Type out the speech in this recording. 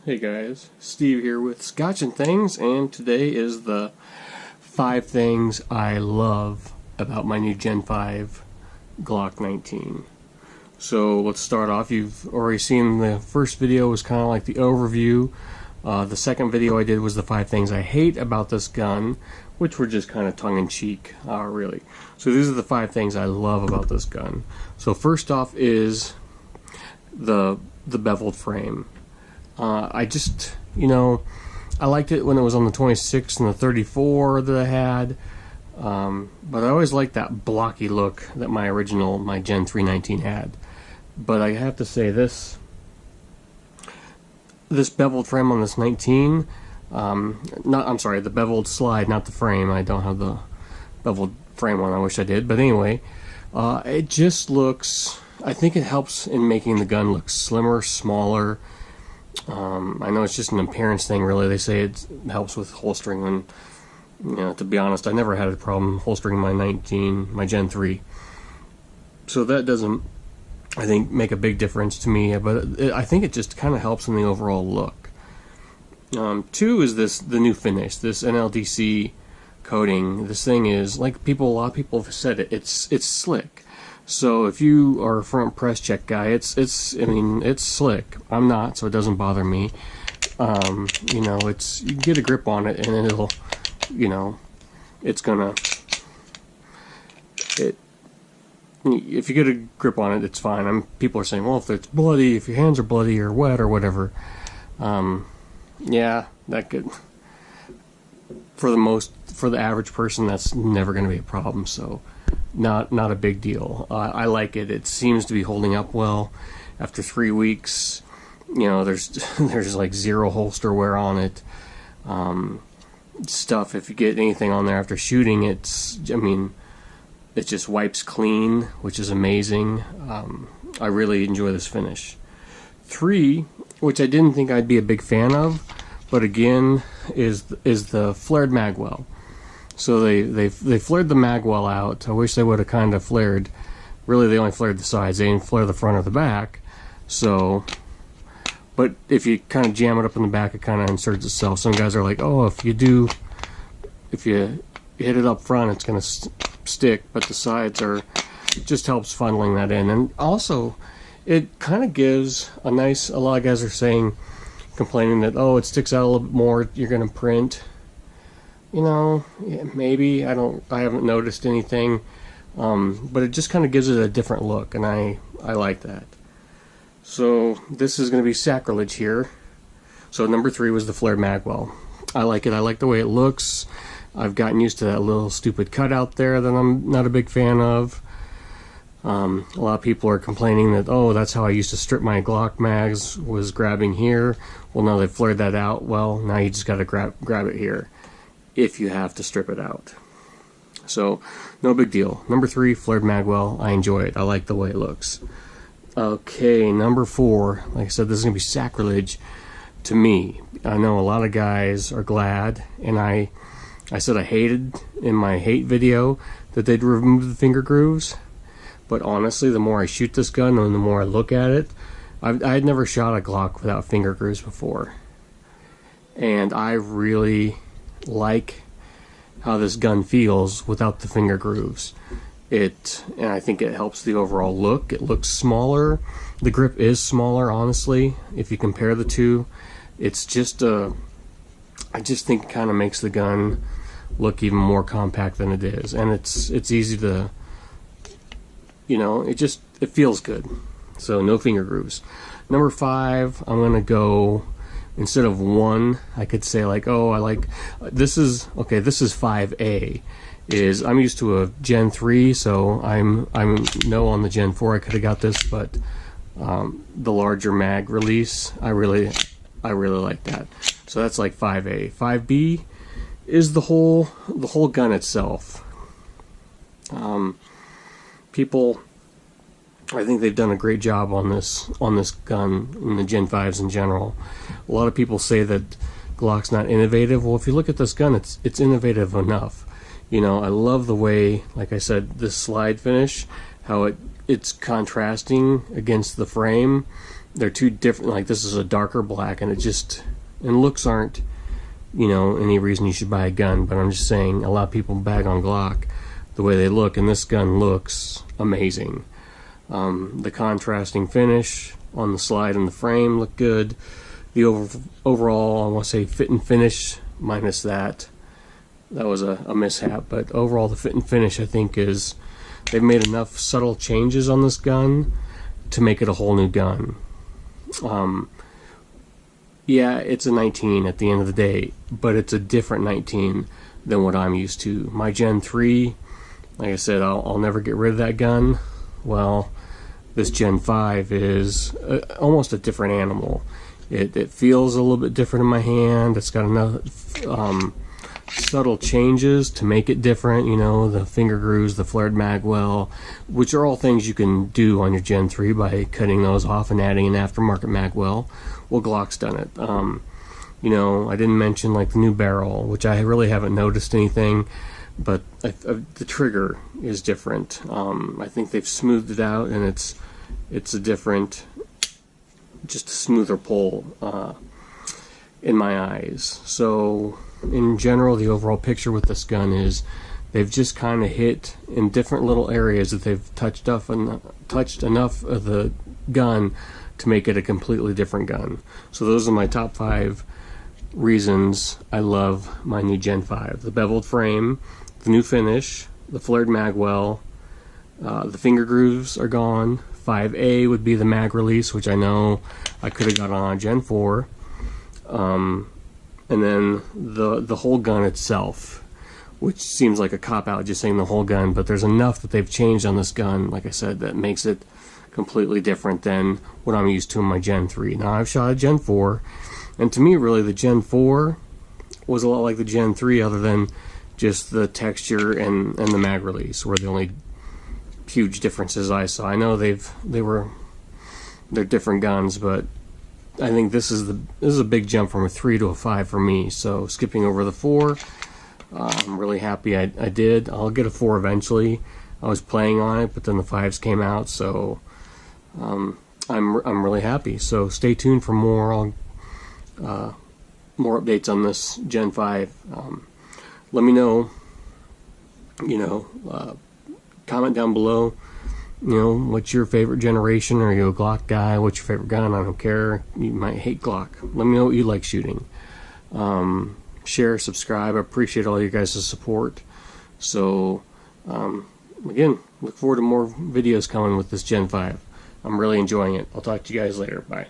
Hey guys, Steve here with Scotch and Things, and today is the 5 things I love about my new Gen 5 Glock 19. So let's start off. You've already seen the first video was kind of like the overview. The second video I did was the 5 things I hate about this gun, which were just kind of tongue-in-cheek, really. So these are the 5 things I love about this gun. So first off is the beveled frame. I just, I liked it when it was on the 26 and the 34 that I had, but I always liked that blocky look that my Gen 319 had. But I have to say this beveled frame on this 19, the beveled slide, not the frame. I don't have the beveled frame one. I wish I did, but anyway, it just looks, I think it helps in making the gun look slimmer, smaller. I know it's just an appearance thing, really. They say it helps with holstering, and to be honest, I never had a problem holstering my Gen 3. So that doesn't, I think, make a big difference to me, but I think it just kind of helps in the overall look. 2 is the new finish, this NLDC coating. This thing is, like a lot of people have said it's slick. So if you are a front press check guy, it's slick. I'm not, so it doesn't bother me. You can get a grip on it, and it'll, if you get a grip on it, it's fine. People are saying, well, if it's bloody, if your hands are bloody or wet or whatever, yeah, that could, for the average person, that's never going to be a problem. So not a big deal. I like it. It seems to be holding up well. After 3 weeks, there's like 0 holster wear on it. If you get anything on there after shooting, it just wipes clean, which is amazing. I really enjoy this finish. 3, which I didn't think I'd be a big fan of, but again, is the Flared Magwell. So they flared the Magwell out. I wish they would have kind of flared. Really, they only flared the sides. They didn't flare the front or the back. So, but if you kind of jam it up in the back, it kind of inserts itself. Some guys are like, oh, if you hit it up front, it's going to stick. But the sides it just helps funneling that in. And also, it kind of gives a lot of guys are complaining that, oh, it sticks out a little bit more, you're going to print. Yeah, maybe. I haven't noticed anything, but it just kind of gives it a different look, and I like that. So this is going to be sacrilege here. So number 3 was the Flared Magwell. I like it. I like the way it looks. I've gotten used to that little stupid cutout there that I'm not a big fan of. A lot of people are complaining that, oh, that's how I used to strip my Glock mags, was grabbing here. Well, now they've flared that out. Well, now you just got to grab it here, if you have to strip it out. So, no big deal. Number 3, Flared Magwell. I enjoy it. I like the way it looks. Okay, number 4. Like I said, this is going to be sacrilege to me. I know a lot of guys are glad, and I said I hated in my hate video that they'd remove the finger grooves. But honestly, the more I shoot this gun and the more I look at it, I had never shot a Glock without finger grooves before. And I really like how this gun feels without the finger grooves. And I think it helps the overall look. It looks smaller. The grip is smaller, honestly, if you compare the two. It's just I just think it kind of makes the gun look even more compact than it is, and it's easy to, it feels good. So no finger grooves. Number 5, I'm gonna go, instead of 1, I could say like, oh, I like, this is 5A. I'm used to a Gen 3, so I'm no on the Gen 4. I could have got this, but the larger mag release, I really like that. So that's like 5A. 5B is the whole gun itself. People, I think they've done a great job on this gun, in the Gen 5s in general. A lot of people say that Glock's not innovative. Well, if you look at this gun, it's innovative enough. I love the way, like I said, this slide finish, how it's contrasting against the frame. they're two different. Like, this is a darker black, and and looks aren't, you know, any reason you should buy a gun. But I'm just saying, a lot of people bag on Glock the way they look, and this gun looks amazing. The contrasting finish on the slide and the frame look good. The overall, I want to say fit and finish, minus that was a mishap, but overall the fit and finish, I think, is they've made enough subtle changes on this gun to make it a whole new gun. Yeah, it's a 19 at the end of the day, but it's a different 19 than what I'm used to. My Gen 3, like I said, I'll never get rid of that gun. Well, this Gen 5 is almost a different animal. It feels a little bit different in my hand. It's got enough subtle changes to make it different. You know, the finger grooves, the Flared Magwell, which are all things you can do on your Gen 3 by cutting those off and adding an aftermarket Magwell. Well, Glock's done it. You know, I didn't mention like the new barrel, which I really haven't noticed anything, but the trigger is different. I think they've smoothed it out, and it's a different, just a smoother pull in my eyes. So in general, the overall picture with this gun is they've just kind of hit in different little areas that they've touched enough of the gun to make it a completely different gun. So those are my top 5 reasons I love my new Gen 5. The beveled frame, the new finish, the Flared Magwell, the finger grooves are gone. 5A would be the mag release, which I know I could have got on Gen 4. And then the whole gun itself, which seems like a cop-out just saying the whole gun, but there's enough that they've changed on this gun, like I said, that makes it completely different than what I'm used to in my Gen 3. Now, I've shot a Gen 4, and to me, really, the Gen 4 was a lot like the Gen 3, other than just the texture and the mag release were the only huge differences I saw. I know they're different guns, but I think this is a big jump from a 3 to a 5 for me. So skipping over the 4, I'm really happy I did. I'll get a 4 eventually. I was playing on it, but then the 5s came out, so I'm really happy. So stay tuned for more updates on this Gen 5. Let me know, you know, comment down below, you know, what's your favorite generation? Are you a Glock guy? What's your favorite gun? I don't care. You might hate Glock. Let me know what you like shooting. Share, subscribe. I appreciate all you guys' support. So, again, look forward to more videos coming with this Gen 5. I'm really enjoying it. I'll talk to you guys later. Bye.